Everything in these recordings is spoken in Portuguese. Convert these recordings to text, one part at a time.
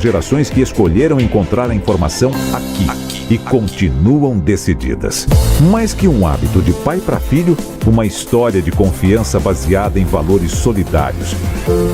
Gerações que escolheram encontrar a informação aqui e continuam decididas. Mais que um hábito de pai para filho, uma história de confiança baseada em valores solidários.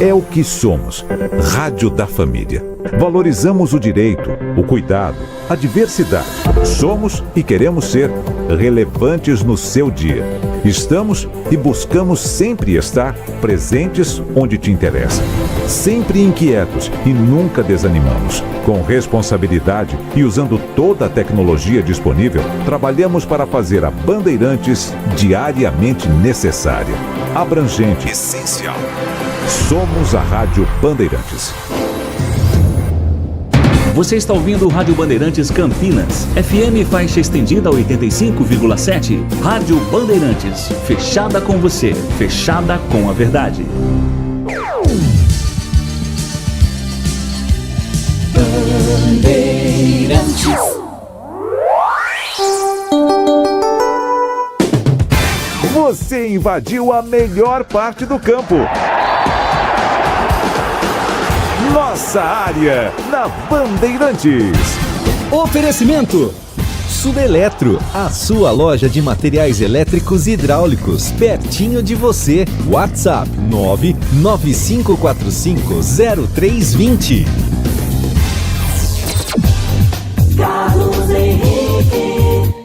É o que somos. Rádio da Família. Valorizamos o direito, o cuidado, a diversidade. Somos e queremos ser relevantes no seu dia. Estamos e buscamos sempre estar presentes onde te interessa. Sempre inquietos e nunca desanimamos. Com responsabilidade e usando toda a tecnologia disponível, trabalhamos para fazer a Bandeirantes diariamente necessária, abrangente, essencial. Somos a Rádio Bandeirantes. Você está ouvindo Rádio Bandeirantes Campinas, FM faixa estendida 85,7. Rádio Bandeirantes, fechada com você, fechada com a verdade. Bandeirantes. Você invadiu a melhor parte do campo. Nossa área, na Bandeirantes. Oferecimento Sudeletro, a sua loja de materiais elétricos e hidráulicos, pertinho de você. WhatsApp 995450320. Carlos Henrique.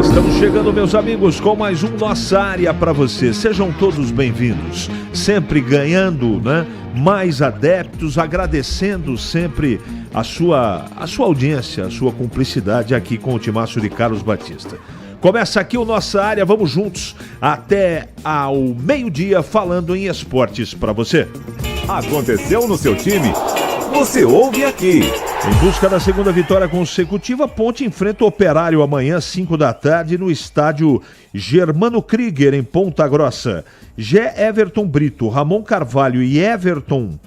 Estamos chegando, meus amigos, com mais um Nossa Área para você. Sejam todos bem-vindos. Sempre ganhando, né? Mais adeptos, agradecendo sempre a sua audiência, a sua cumplicidade aqui com o timaço de Carlos Batista. Começa aqui o Nossa Área, vamos juntos até ao meio-dia falando em esportes para você. Aconteceu no seu time? Você ouve aqui. Em busca da segunda vitória consecutiva, Ponte enfrenta o Operário amanhã, 5 da tarde, no estádio Germano Krieger, em Ponta Grossa. Everton Brito, Ramon Carvalho e Everton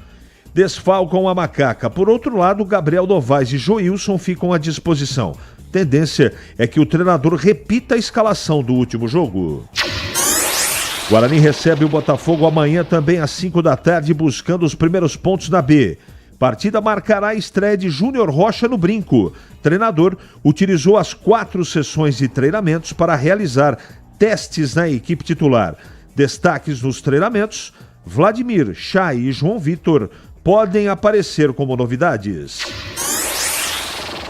desfalcam a Macaca. Por outro lado, Gabriel Novaes e Joilson ficam à disposição. Tendência é que o treinador repita a escalação do último jogo. Guarani recebe o Botafogo amanhã também às 5 da tarde, buscando os primeiros pontos na B. Partida marcará a estreia de Júnior Rocha no Brinco. Treinador utilizou as 4 sessões de treinamentos para realizar testes na equipe titular. Destaques nos treinamentos: Vladimir, Chay e João Vitor podem aparecer como novidades.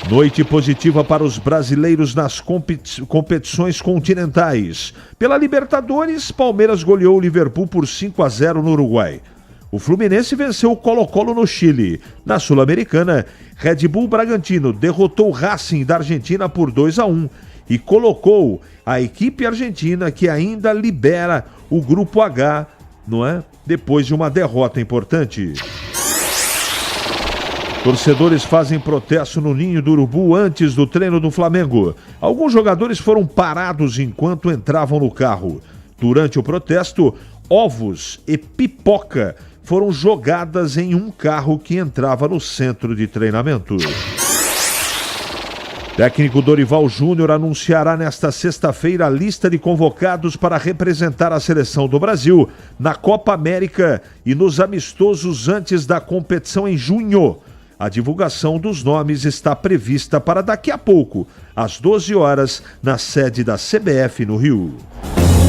Noite positiva para os brasileiros nas competições continentais. Pela Libertadores, Palmeiras goleou o Liverpool por 5-0 no Uruguai. O Fluminense venceu o Colo-Colo no Chile. Na Sul-Americana, Red Bull Bragantino derrotou o Racing da Argentina por 2-1 e colocou a equipe argentina, que ainda lidera o Grupo H, não é? Depois de uma derrota importante. Torcedores fazem protesto no Ninho do Urubu antes do treino do Flamengo. Alguns jogadores foram parados enquanto entravam no carro. Durante o protesto, ovos e pipoca foram jogadas em um carro que entrava no centro de treinamento. Técnico Dorival Júnior anunciará nesta sexta-feira a lista de convocados para representar a seleção do Brasil na Copa América e nos amistosos antes da competição em junho. A divulgação dos nomes está prevista para daqui a pouco, às 12 horas, na sede da CBF no Rio.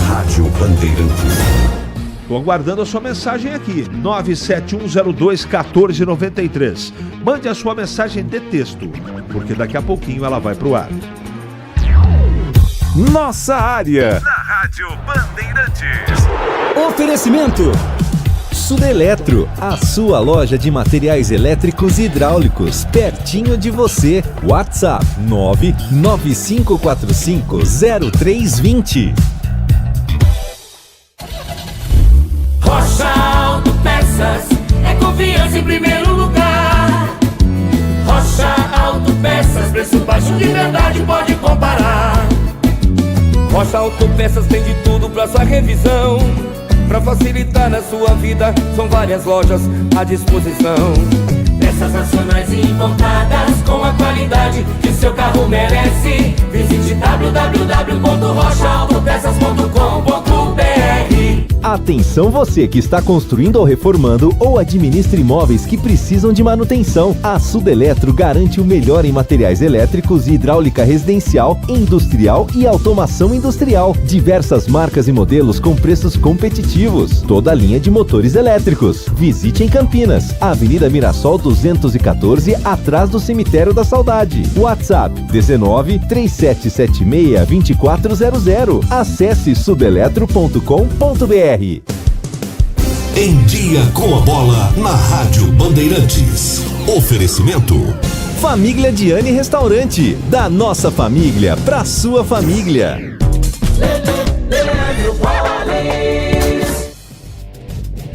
Rádio Bandeirantes. Estou aguardando a sua mensagem aqui, 971021493. Mande a sua mensagem de texto, porque daqui a pouquinho ela vai pro ar. Nossa área, na Rádio Bandeirantes. Oferecimento Sudeletro, a sua loja de materiais elétricos e hidráulicos, pertinho de você. WhatsApp 995450320. Rocha Autopeças é confiança em primeiro lugar. Rocha Autopeças, preço baixo de verdade, pode comparar. Rocha Autopeças tem de tudo pra sua revisão. Pra facilitar na sua vida, são várias lojas à disposição. Peças nacionais e importadas com a qualidade que seu carro merece. Visite www.rochaautopeças.com.br. Atenção você que está construindo ou reformando ou administra imóveis que precisam de manutenção. A Sudeletro garante o melhor em materiais elétricos e hidráulica residencial, industrial e automação industrial. Diversas marcas e modelos com preços competitivos. Toda a linha de motores elétricos. Visite em Campinas, Avenida Mirassol 214, atrás do Cemitério da Saudade. WhatsApp 19 3776 2400. Acesse sudeletro.com.br. Em Dia com a Bola na Rádio Bandeirantes. Oferecimento Família Diani Restaurante. Da nossa família pra sua família.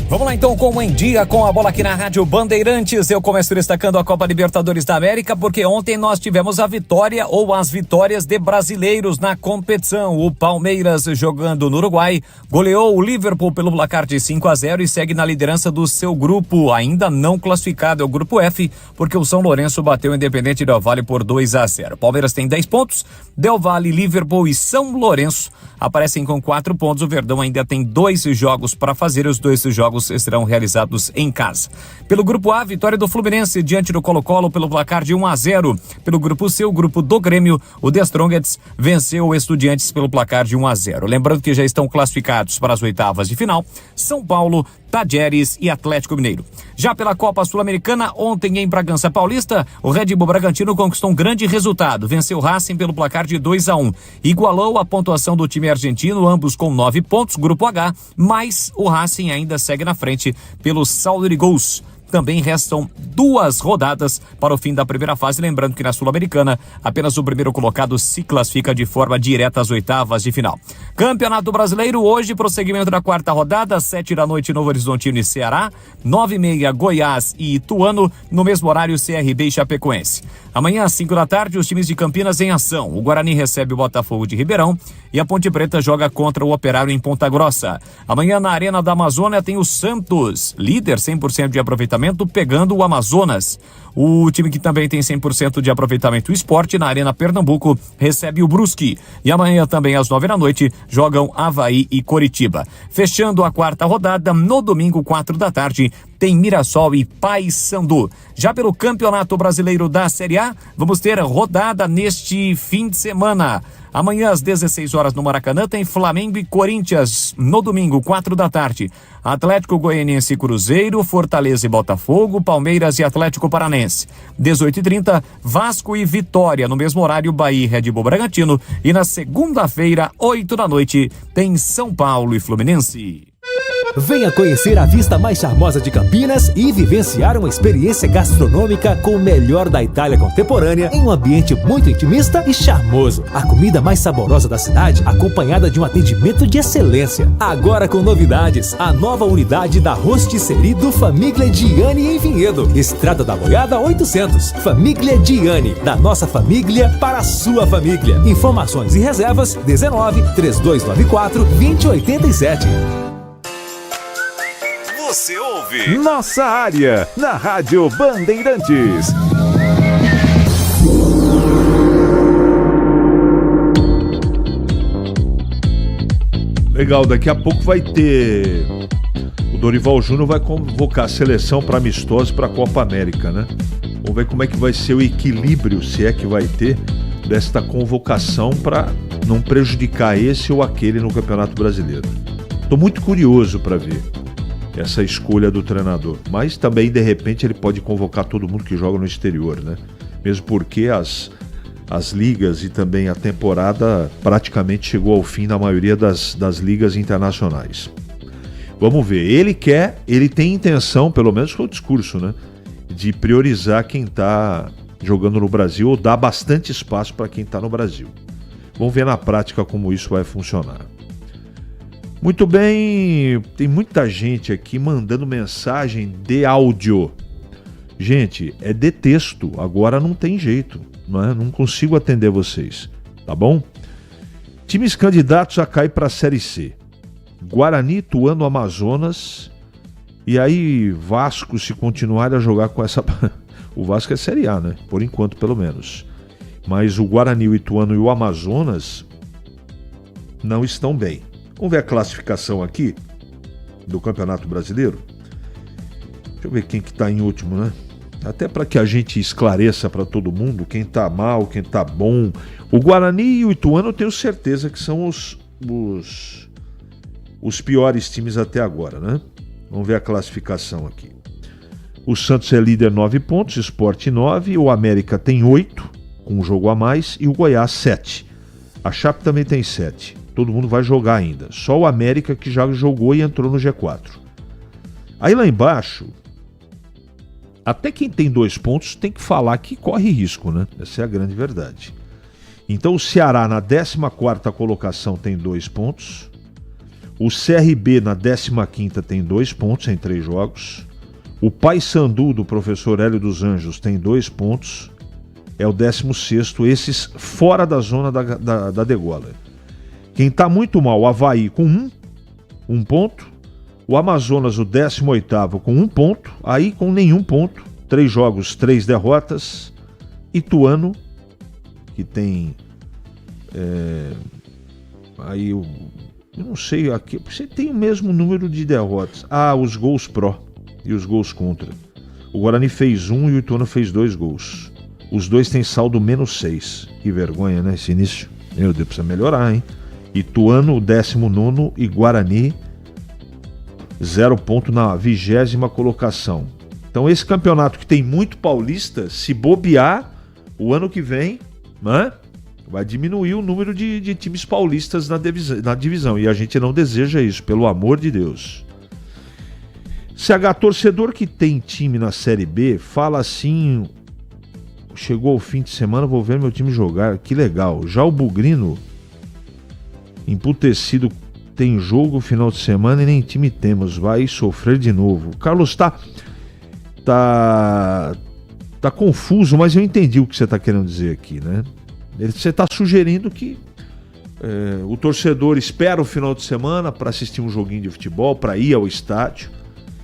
Vamos lá então com o Em Dia com a Bola aqui na Rádio Bandeirantes. Eu começo destacando a Copa Libertadores da América porque ontem nós tivemos a vitória ou as vitórias de brasileiros na competição. O Palmeiras, jogando no Uruguai, goleou o Liverpool pelo placar de 5-0 e segue na liderança do seu grupo, ainda não classificado, é o grupo F, porque o São Lourenço bateu o Independente Del Valle por 2-0. Palmeiras tem 10 pontos, Del Valle, Liverpool e São Lourenço aparecem com 4 pontos. O Verdão ainda tem 2 jogos para fazer, os 2 jogos serão realizados em casa. Pelo grupo A, vitória do Fluminense diante do Colo-Colo pelo placar de 1-0. Pelo grupo C, o grupo do Grêmio, o The Strongest venceu o Estudiantes pelo placar de 1-0. Lembrando que já estão classificados para as oitavas de final São Paulo, Tajeres e Atlético Mineiro. Já pela Copa Sul-Americana, ontem em Bragança Paulista, o Red Bull Bragantino conquistou um grande resultado. Venceu o Racing pelo placar de 2-1. Igualou a pontuação do time argentino, ambos com 9 pontos, grupo H, mas o Racing ainda segue na frente pelo saldo de gols. Também restam 2 rodadas para o fim da primeira fase, lembrando que na Sul-Americana apenas o primeiro colocado se classifica de forma direta às oitavas de final. Campeonato Brasileiro, hoje prosseguimento da 4ª rodada, 7h Novo Horizontino e Ceará, 9h30 Goiás e Ituano, no mesmo horário CRB e Chapecoense. Amanhã às 5h os times de Campinas em ação. O Guarani recebe o Botafogo de Ribeirão e a Ponte Preta joga contra o Operário em Ponta Grossa. Amanhã na Arena da Amazônia tem o Santos, líder 100% de aproveitamento, pegando o Amazonas. O time que também tem 100% de aproveitamento, o Sport, na Arena Pernambuco, recebe o Brusque. E amanhã também às 9h jogam Avaí e Coritiba. Fechando a 4ª rodada, no domingo 4h tem Mirassol e Paysandu. Já pelo Campeonato Brasileiro da Série A, vamos ter rodada neste fim de semana. Amanhã às 16h no Maracanã tem Flamengo e Corinthians. No domingo, 4h, Atlético Goianiense e Cruzeiro, Fortaleza e Botafogo, Palmeiras e Atlético Paranense. 18h30, Vasco e Vitória. No mesmo horário, Bahia e Red Bull Bragantino. E na segunda-feira, 8h, tem São Paulo e Fluminense. Venha conhecer a vista mais charmosa de Campinas e vivenciar uma experiência gastronômica com o melhor da Itália contemporânea em um ambiente muito intimista e charmoso. A comida mais saborosa da cidade, acompanhada de um atendimento de excelência. Agora com novidades, a nova unidade da Rosticerie do Família Diani em Vinhedo. Estrada da Boiada 800. Família Diani, da nossa família para a sua família. Informações e reservas 19 3294 2087. Você ouve Nossa Área, na Rádio Bandeirantes. Legal, daqui a pouco vai ter... O Dorival Júnior vai convocar a seleção para amistosos para a Copa América, né? Vamos ver como é que vai ser o equilíbrio, se é que vai ter, desta convocação para não prejudicar esse ou aquele no Campeonato Brasileiro. Estou muito curioso para ver essa escolha do treinador, mas também de repente ele pode convocar todo mundo que joga no exterior, né? Mesmo porque as ligas e também a temporada praticamente chegou ao fim na maioria das ligas internacionais. Vamos ver, ele tem intenção, pelo menos foi o discurso, né, de priorizar quem está jogando no Brasil ou dar bastante espaço para quem está no Brasil. Vamos ver na prática como isso vai funcionar. Muito bem, tem muita gente aqui mandando mensagem de áudio. Gente, é de texto, agora não tem jeito, não consigo atender vocês, tá bom? Times candidatos a cair para a Série C. Guarani, Ituano, Amazonas, e aí Vasco, se continuar a jogar com essa... O Vasco é Série A, né? Por enquanto, pelo menos. Mas o Guarani, o Ituano e o Amazonas não estão bem. Vamos ver a classificação aqui. do Campeonato Brasileiro. Deixa eu ver quem que tá em último, né? Até para que a gente esclareça para todo mundo quem tá mal, quem tá bom. O Guarani e o Ituano eu tenho certeza que são os piores times até agora, né? Vamos ver a classificação aqui. O Santos é líder 9 pontos, Sport 9, o América tem 8, com um jogo a mais, e o Goiás 7. A Chape também tem 7. Todo mundo vai jogar ainda. Só o América que já jogou e entrou no G4. Aí lá embaixo, até quem tem 2 pontos tem que falar que corre risco, né? Essa é a grande verdade. Então o Ceará na 14ª colocação tem 2 pontos. O CRB na 15ª tem 2 pontos em 3 jogos. O Paysandu do professor Hélio dos Anjos tem 2 pontos. É o 16º, esses fora da zona da degola. Quem está muito mal, o Avaí com 1 ponto. O Amazonas, o 18º, com 1 ponto. Aí com nenhum ponto. 3 jogos, 3 derrotas. Ituano, que tem... aí eu não sei, aqui você tem o mesmo número de derrotas. Os gols pró e os gols contra. O Guarani fez 1 e o Ituano fez 2 gols. Os dois têm saldo -6. Que vergonha, né, esse início? Meu Deus, precisa melhorar, hein? Ituano, o 19º, e Guarani, 0 ponto na 20ª colocação. Então esse campeonato que tem muito paulista, se bobear, o ano que vem, né, vai diminuir o número de times paulistas na divisão. E a gente não deseja isso, pelo amor de Deus. CH, torcedor que tem time na Série B, fala assim: chegou o fim de semana, vou ver meu time jogar, que legal. Já o Bugrino, emputecido, tem jogo final de semana e nem time temos, vai sofrer de novo. O Carlos tá confuso, mas eu entendi o que você está querendo dizer aqui, né? Você está sugerindo que o torcedor espera o final de semana para assistir um joguinho de futebol, para ir ao estádio,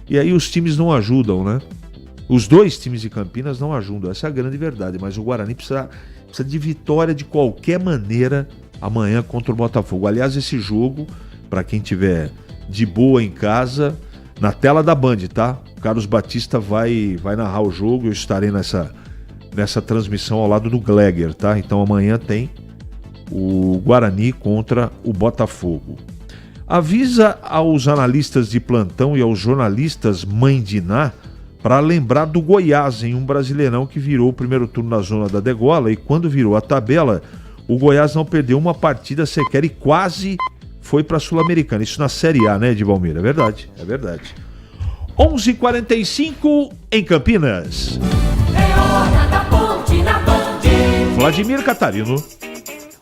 e aí os times não ajudam, né? Os 2 times de Campinas não ajudam, essa é a grande verdade, mas o Guarani precisa de vitória de qualquer maneira amanhã contra o Botafogo. Aliás, esse jogo, para quem tiver de boa em casa, na tela da Band, tá? O Carlos Batista vai narrar o jogo, eu estarei nessa transmissão ao lado do Gleger, tá? Então amanhã tem o Guarani contra o Botafogo. Avisa aos analistas de plantão e aos jornalistas mãe de Iná para lembrar do Goiás em um Brasileirão que virou o primeiro turno na zona da degola, e quando virou a tabela, o Goiás não perdeu uma partida sequer e quase foi para a Sul-Americana. Isso na Série A, né, Edvalmir? É verdade, é verdade. 11h45 em Campinas. É hora da Ponte na Band. Vladimir Catarino.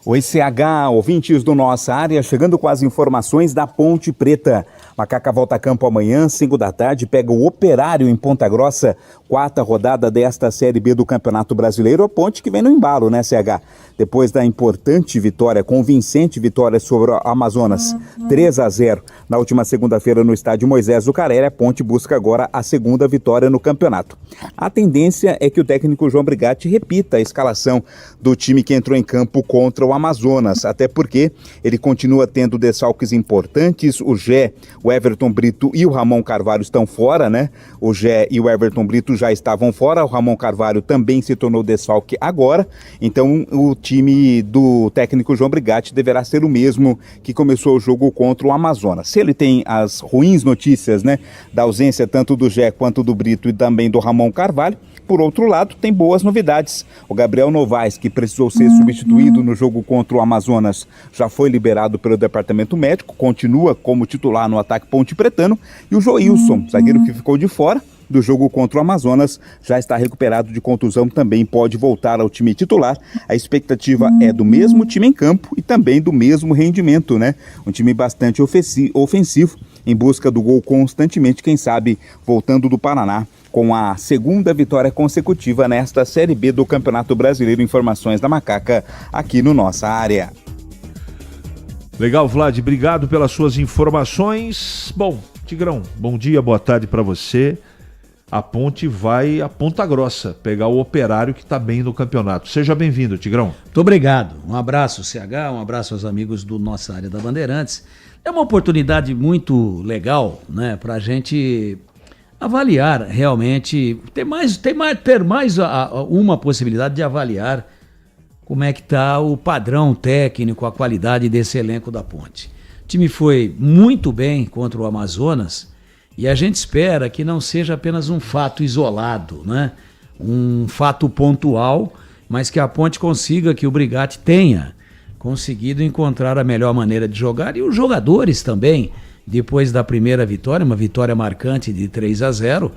Oi, CH, ouvintes do Nossa Área, chegando com as informações da Ponte Preta. Macaca volta a campo amanhã, 5 da tarde, pega o Operário em Ponta Grossa, 4ª rodada desta Série B do Campeonato Brasileiro. A Ponte que vem no embalo, né, CH? Depois da importante vitória, convincente vitória sobre o Amazonas, 3-0 na última segunda-feira no estádio Moisés Zucarelli, a Ponte busca agora a 2ª vitória no campeonato. A tendência é que o técnico João Brigatti repita a escalação do time que entrou em campo contra o Amazonas, até porque ele continua tendo desfalques importantes. O Gé, o Everton Brito e o Ramon Carvalho estão fora, né? O Gé e o Everton Brito já estavam fora, o Ramon Carvalho também se tornou desfalque agora, então o time do técnico João Brigatti deverá ser o mesmo que começou o jogo contra o Amazonas. Se ele tem as ruins notícias, né, da ausência tanto do Gé quanto do Brito e também do Ramon Carvalho, por outro lado, tem boas novidades. O Gabriel Novaes, que precisou ser substituído no jogo contra o Amazonas, já foi liberado pelo departamento médico, continua como titular no ataque ponte pretano, e o Joilson, zagueiro que ficou de fora do jogo contra o Amazonas, já está recuperado de contusão, também pode voltar ao time titular. A expectativa é do mesmo time em campo e também do mesmo rendimento, né? Um time bastante ofensivo, em busca do gol constantemente, quem sabe voltando do Paraná com a 2ª vitória consecutiva nesta Série B do Campeonato Brasileiro. Informações da Macaca aqui no Nossa Área. Legal, Vlad, obrigado pelas suas informações. Bom, Tigrão, bom dia, boa tarde para você. A Ponte vai a Ponta Grossa pegar o Operário, que está bem no campeonato. Seja bem-vindo, Tigrão. Muito obrigado. Um abraço, CH, um abraço aos amigos do Nossa Área da Bandeirantes. É uma oportunidade muito legal, né, para a gente avaliar realmente, ter mais uma possibilidade de avaliar como é que está o padrão técnico, a qualidade desse elenco da Ponte. O time foi muito bem contra o Amazonas e a gente espera que não seja apenas um fato isolado, né? Um fato pontual, mas que a Ponte consiga, que o Brigatti tenha conseguido encontrar a melhor maneira de jogar, e os jogadores também, depois da primeira vitória, uma vitória marcante de 3-0,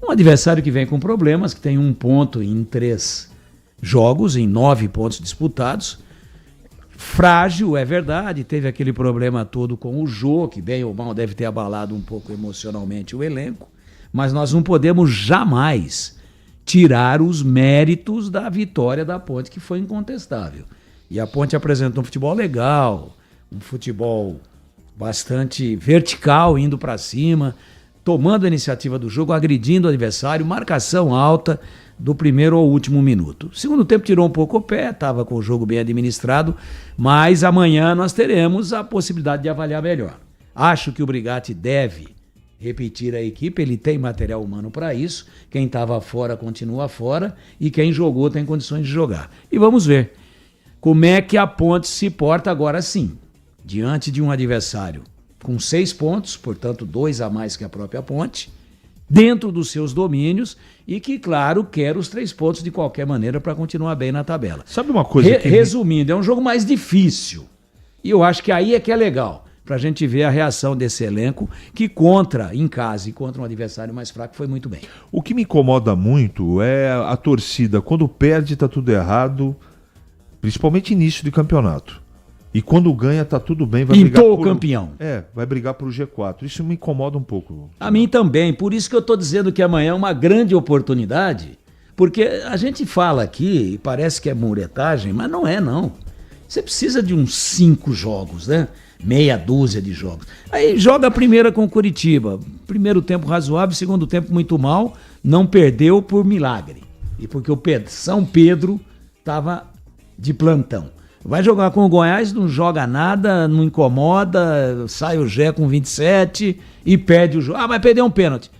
um adversário que vem com problemas, que tem 1 ponto em 3 jogos, em 9 pontos disputados, frágil, é verdade, teve aquele problema todo com o Jô, que bem ou mal deve ter abalado um pouco emocionalmente o elenco, mas nós não podemos jamais tirar os méritos da vitória da Ponte, que foi incontestável. E a Ponte apresentou um futebol legal, um futebol bastante vertical, indo para cima, tomando a iniciativa do jogo, agredindo o adversário, marcação alta do primeiro ao último minuto. O segundo tempo tirou um pouco o pé, estava com o jogo bem administrado, mas amanhã nós teremos a possibilidade de avaliar melhor. Acho que o Brigatti deve repetir a equipe, ele tem material humano para isso, quem estava fora continua fora e quem jogou tem condições de jogar. E vamos ver como é que a Ponte se porta agora sim, diante de um adversário com 6 pontos, portanto 2 a mais que a própria Ponte, dentro dos seus domínios e que, claro, quer os 3 pontos de qualquer maneira para continuar bem na tabela. Sabe uma coisa que... Resumindo, é um jogo mais difícil e eu acho que aí é que é legal, para a gente ver a reação desse elenco que em casa e contra um adversário mais fraco foi muito bem. O que me incomoda muito é a torcida, quando perde tá tudo errado, principalmente início de campeonato. E quando ganha tá tudo bem, vai brigar o campeão. Vai brigar pro G4. Isso me incomoda um pouco. A mim também, por isso que eu tô dizendo que amanhã é uma grande oportunidade, porque a gente fala aqui e parece que é muretagem, mas não é não. Você precisa de uns 5 jogos, né? Meia dúzia de jogos. Aí joga a primeira com o Curitiba. Primeiro tempo razoável, segundo tempo muito mal, não perdeu por milagre. E porque o São Pedro estava de plantão. Vai jogar com o Goiás, não joga nada, não incomoda, sai o Gé com 27 e perde o jogo. Ah, mas perdeu um pênalti.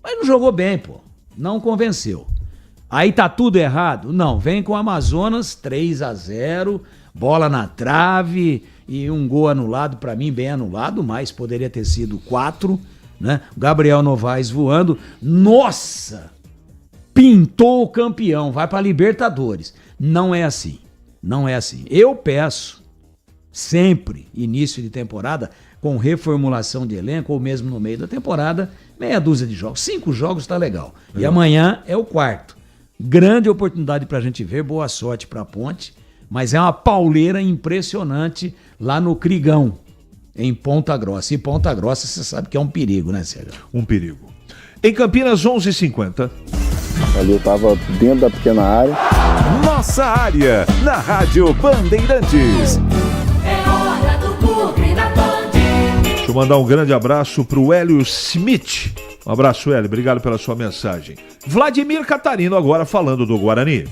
Mas não jogou bem, pô. Não convenceu. Aí tá tudo errado? Não, vem com o Amazonas, 3-0, bola na trave e um gol anulado, pra mim bem anulado, mas poderia ter sido 4, né? Gabriel Novaes voando. Nossa! Pintou o campeão, vai pra Libertadores. Não é assim. Não é assim. Eu peço, sempre, início de temporada, com reformulação de elenco, ou mesmo no meio da temporada, meia dúzia de jogos. 5 jogos tá legal. E amanhã é o 4º. Grande oportunidade pra gente ver, boa sorte pra Ponte, mas é uma pauleira impressionante lá no Crigão, em Ponta Grossa. E Ponta Grossa, você sabe que é um perigo, né, Sérgio? Um perigo. Em Campinas, 11h50. Ali eu tava dentro da pequena área. Nossa área, na Rádio Bandeirantes. É hora do Bugre da Band. Deixa eu mandar um grande abraço pro Hélio Smith. Um abraço, Hélio. Obrigado pela sua mensagem. Vladimir Catarino agora falando do Guarani.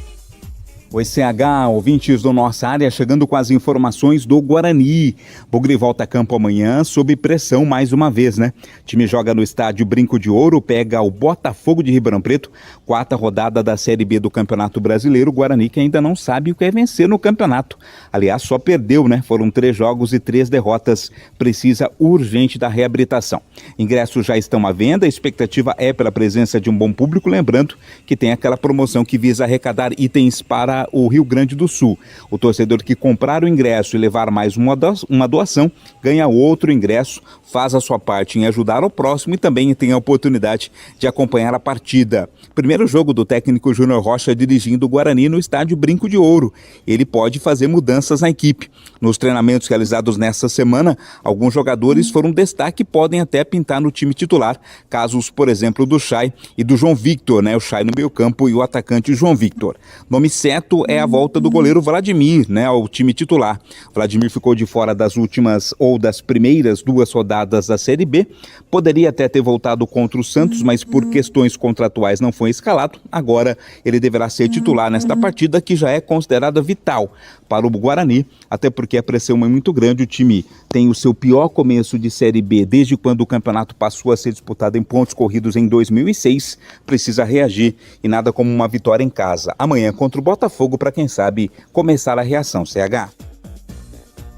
Oi, CH, ouvintes do Nossa Área, chegando com as informações do Guarani. Bugre volta a campo amanhã, sob pressão mais uma vez, né? O time joga no estádio Brinco de Ouro, pega o Botafogo de Ribeirão Preto, 4ª rodada da Série B do Campeonato Brasileiro. O Guarani que ainda não sabe o que é vencer no campeonato. Aliás, só perdeu, né? Foram 3 jogos e 3 derrotas. Precisa urgente da reabilitação. Ingressos já estão à venda, a expectativa é pela presença de um bom público, lembrando que tem aquela promoção que visa arrecadar itens para o Rio Grande do Sul. O torcedor que comprar o ingresso e levar mais uma doação, ganha outro ingresso, faz a sua parte em ajudar o próximo e também tem a oportunidade de acompanhar a partida. Primeiro jogo do técnico Júnior Rocha dirigindo o Guarani no estádio Brinco de Ouro. Ele pode fazer mudanças na equipe. Nos treinamentos realizados nesta semana, alguns jogadores foram destaque e podem até pintar no time titular. Casos, por exemplo, do Chay e do João Victor, né? O Chay no meio campo e o atacante João Victor. Nome certo fato é a volta do goleiro Vladimir, né, ao time titular. Vladimir ficou de fora das últimas ou das primeiras 2 rodadas da Série B. Poderia até ter voltado contra o Santos, mas por questões contratuais não foi escalado. Agora ele deverá ser titular nesta partida, que já é considerada vital para o Guarani, até porque a pressão é muito grande. O time tem o seu pior começo de Série B desde quando o campeonato passou a ser disputado em pontos corridos em 2006. Precisa reagir e nada como uma vitória em casa amanhã contra o Botafogo para, quem sabe, começar a reação. CH.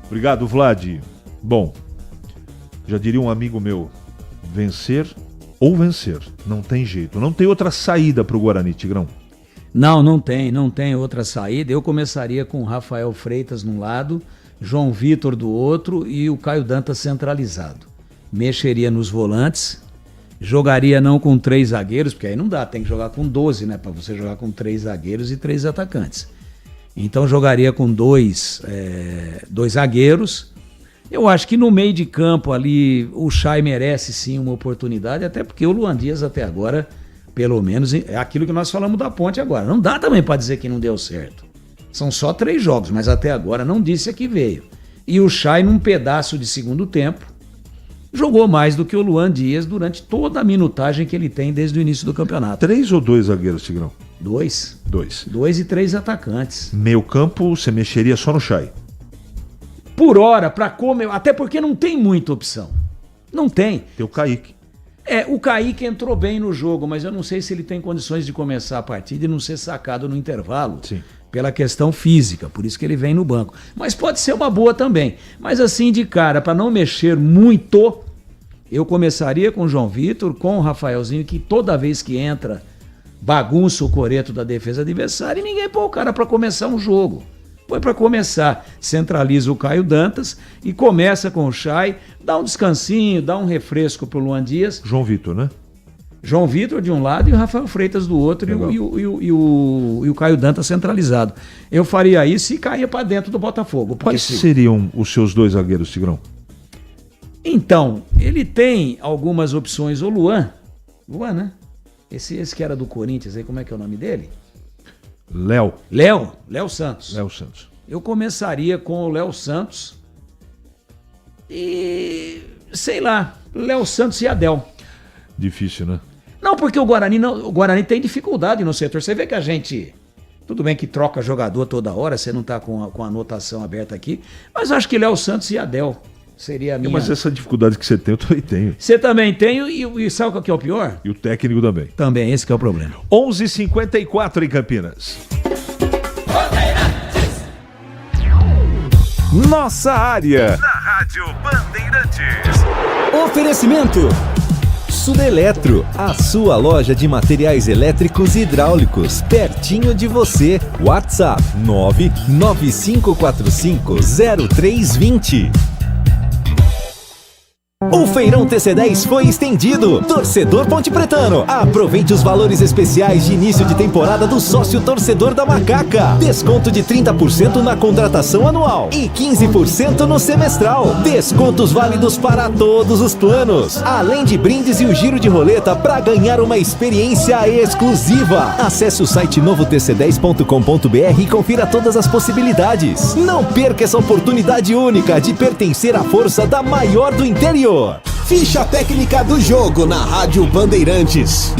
Obrigado, Vlad. Bom, já diria um amigo meu, vencer ou vencer, não tem jeito, não tem outra saída para o Guarani, Tigrão. Não tem outra saída. Eu começaria com o Rafael Freitas num lado, João Vitor do outro e o Caio Dantas centralizado. Mexeria nos volantes, jogaria não com 3 zagueiros, porque aí não dá, tem que jogar com 12, né? Para você jogar com 3 zagueiros e 3 atacantes. Então jogaria com 2 zagueiros. Eu acho que no meio de campo ali o Chay merece sim uma oportunidade, até porque o Luan Dias até agora, pelo menos, é aquilo que nós falamos da Ponte agora. Não dá também para dizer que não deu certo. São só 3 jogos, mas até agora não disse a que veio. E o Chay, num pedaço de segundo tempo, jogou mais do que o Luan Dias durante toda a minutagem que ele tem desde o início do campeonato. 3 ou 2 zagueiros, Tigrão? 2. 2 e 3 atacantes. Meio campo, você mexeria só no Chay? Por hora, para comer, até porque não tem muita opção. Não tem. Tem o Kaique. O Kaique entrou bem no jogo, mas eu não sei se ele tem condições de começar a partida e não ser sacado no intervalo. Sim. Pela questão física, por isso que ele vem no banco. Mas pode ser uma boa também. Mas assim, de cara, para não mexer muito, eu começaria com o João Vitor, com o Rafaelzinho, que toda vez que entra, bagunça o coreto da defesa adversária e ninguém põe o cara para começar um jogo. Põe para começar, centraliza o Caio Dantas e começa com o Chay, dá um descansinho, dá um refresco pro Luan Dias. João Vitor, né? João Vitor de um lado e o Rafael Freitas do outro e o Caio Dantas centralizado. Eu faria isso e caía para dentro do Botafogo. Quais seriam os seus 2 zagueiros, Tigrão? Então, ele tem algumas opções. O Luan, né? Esse que era do Corinthians aí, como é que é o nome dele? Léo Santos. Léo Santos. Eu começaria com o Léo Santos e, sei lá, Léo Santos e Adel. Difícil, né? Não, porque o Guarani tem dificuldade no setor. Você vê que a gente, tudo bem que troca jogador toda hora, você não tá com a anotação aberta aqui, mas eu acho que Léo Santos e Adel seria a minha... Mas essa dificuldade que você tem, eu também tenho. Você também tem, e sabe o que é o pior? E o técnico também. Também, esse que é o problema. 11h54 em Campinas. Nossa área. Na Rádio Bandeirantes. Oferecimento Sudeletro, a sua loja de materiais elétricos e hidráulicos, pertinho de você. WhatsApp 995450320. O Feirão TC10 foi estendido. Torcedor Ponte Pretano, aproveite os valores especiais de início de temporada do sócio torcedor da Macaca. Desconto de 30% na contratação anual e 15% no semestral. Descontos válidos para todos os planos. Além de brindes e o giro de roleta para ganhar uma experiência exclusiva. Acesse o site novotc10.com.br e confira todas as possibilidades. Não perca essa oportunidade única de pertencer à força da maior do interior. Ficha técnica do jogo na Rádio Bandeirantes.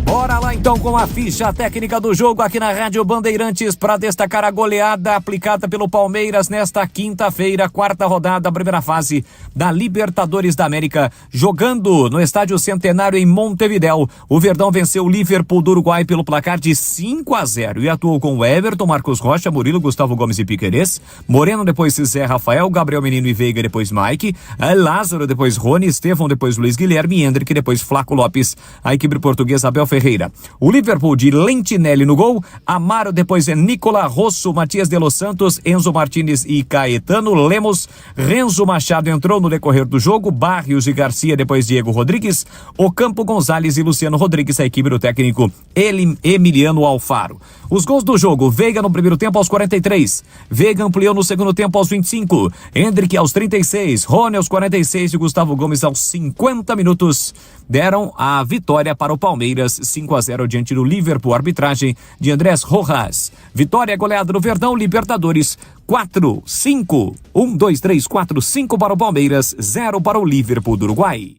Bora lá então com a ficha técnica do jogo aqui na Rádio Bandeirantes para destacar a goleada aplicada pelo Palmeiras nesta quinta-feira, 4ª rodada, primeira fase da Libertadores da América, jogando no Estádio Centenário em Montevidéu. O Verdão venceu o Liverpool do Uruguai pelo placar de 5-0 e atuou com Everton, Marcos Rocha, Murilo, Gustavo Gomes e Piquerez, Moreno, depois Zé Rafael, Gabriel Menino e Veiga, depois Mike, Lázaro, depois Rony, Estevão, depois Luiz Guilherme, Hendrick, depois Flaco Lopes. A equipe portuguesa Abel Ferreira. O Liverpool de Lentinelli no gol, Amaro, depois Nicola Rosso, Matias de Los Santos, Enzo Martínez e Caetano Lemos. Renzo Machado entrou no decorrer do jogo, Barrios e Garcia, depois Diego Rodrigues, Ocampo, Gonzalez e Luciano Rodrigues, a equipe do técnico Emiliano Alfaro. Os gols do jogo: Veiga no primeiro tempo aos 43, Veiga ampliou no segundo tempo aos 25, Hendrick aos 36, Rony aos 46 e Gustavo Gomes aos 50 minutos deram a vitória para o Palmeiras, 5-0 diante do Liverpool, arbitragem de Andrés Rojas. Vitória goleada do Verdão, Libertadores, 4-5. 1, 2, 3, 4, 5 para o Palmeiras, 0 para o Liverpool do Uruguai.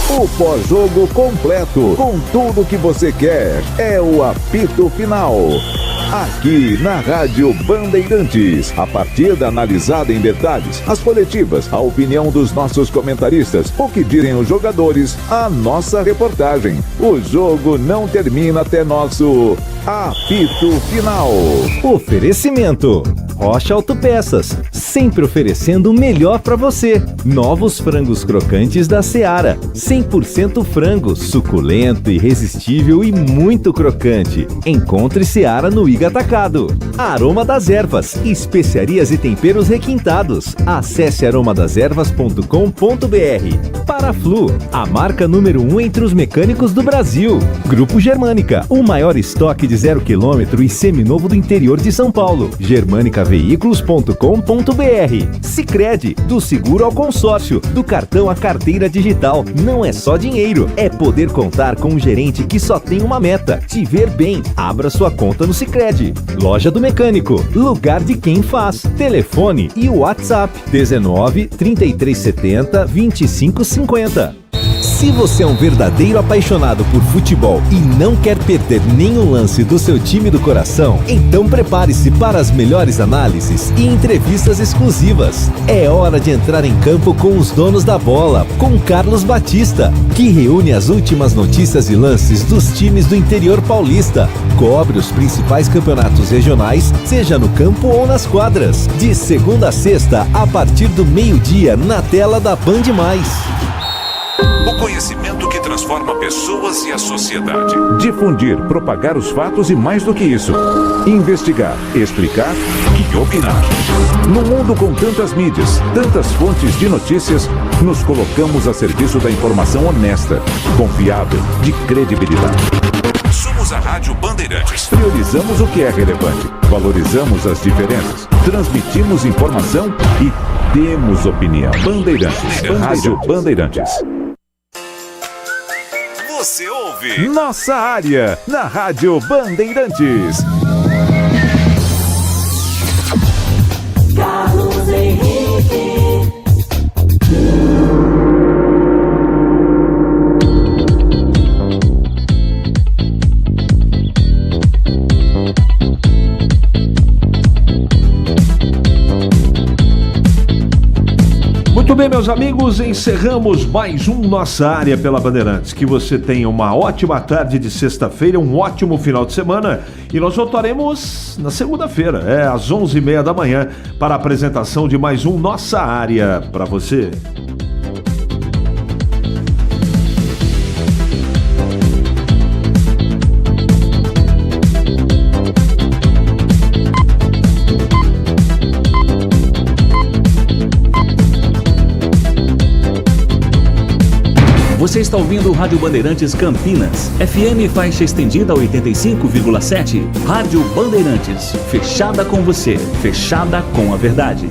O pós-jogo completo, com tudo que você quer, é o apito final. Aqui na Rádio Bandeirantes, a partida analisada em detalhes, as coletivas, a opinião dos nossos comentaristas, o que dizem os jogadores, a nossa reportagem. O jogo não termina até nosso apito final. Oferecimento: Rocha Autopeças, sempre oferecendo o melhor para você. Novos frangos crocantes da Seara, 100% frango, suculento, irresistível e muito crocante. Encontre Seara no Iga Atacado. Aroma das Ervas, especiarias e temperos requintados. Acesse aromadeservas.com.br. Paraflu, a marca número 1 entre os mecânicos do Brasil. Grupo Germânica, o maior estoque de 0 km e seminovo do interior de São Paulo. Germanicaveículos.com.br. Sicredi, do seguro ao consórcio, do cartão à carteira digital. Não é só dinheiro, é poder contar com um gerente que só tem uma meta: te ver bem. Abra sua conta no Sicredi. Loja do Mecânico, lugar de quem faz. Telefone e WhatsApp 19 3370 2550. Se você é um verdadeiro apaixonado por futebol e não quer perder nenhum lance do seu time do coração, então prepare-se para as melhores análises e entrevistas exclusivas. É hora de entrar em campo com os donos da bola, com Carlos Batista, que reúne as últimas notícias e lances dos times do interior paulista. Cobre os principais campeonatos regionais, seja no campo ou nas quadras. De segunda a sexta, a partir do meio-dia, na tela da Band+. O conhecimento que transforma pessoas e a sociedade. Difundir, propagar os fatos e mais do que isso, investigar, explicar e opinar. No mundo com tantas mídias, tantas fontes de notícias, nos colocamos a serviço da informação honesta, confiável, de credibilidade. Somos a Rádio Bandeirantes. Priorizamos o que é relevante, valorizamos as diferenças, transmitimos informação e temos opinião. Bandeirantes. Rádio Bandeirantes. Você ouve Nossa Área, na Rádio Bandeirantes. Carlos Henrique. Muito bem, meus amigos, encerramos mais um Nossa Área pela Bandeirantes. Que você tenha uma ótima tarde de sexta-feira, um ótimo final de semana. E nós voltaremos na segunda-feira, às 11h30 da manhã, para a apresentação de mais um Nossa Área para você. Você está ouvindo o Rádio Bandeirantes Campinas, FM faixa estendida 85,7. Rádio Bandeirantes, fechada com você, fechada com a verdade.